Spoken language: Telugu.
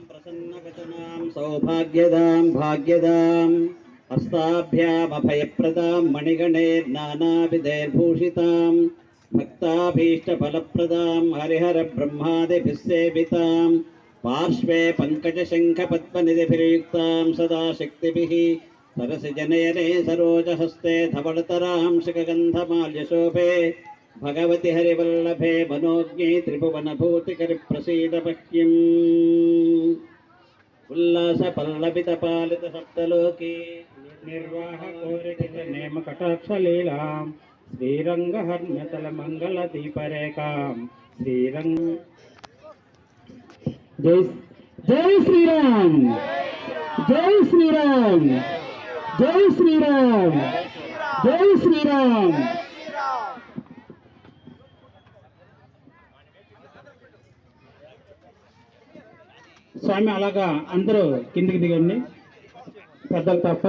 ప్రసన్నవచనాం సౌభాగ్యదాం భాగ్యదాం హస్తాభ్యామభయప్రదాం మణిగణైర్నానావిధైర్భూషితాం భక్తాభీష్టఫలప్రదాం హరిహర బ్రహ్మాదిభిः సేవితాం పార్శ్వే పంకజశంఖపద్మనిధిభిర్యుక్తాం సదా శక్తిభిः సరసిజనయనే సరోజహస్తే ధవళతరాం శిఖగంధమాల్యశోభే భగవతి హరివల్లభే మనోజ్ఞే త్రిభువనభూతికరి ప్రసీద పహ్యం ఉల్లాస పల్లవిత పాలిత సప్తలోకి నిర్వాహ కోరిక నేమ కటాక్షలీలాం శ్రీరంగహర్మ్యతల మంగళ దీపరేఖాం శ్రీరంగ జై జై శ్రీరామ్ జై శ్రీరామ్ జై శ్రీరామ్ జై శ్రీరామ్. స్వామి అలాగా అందరూ కిందికి దిగండి, పెద్దలు తప్ప.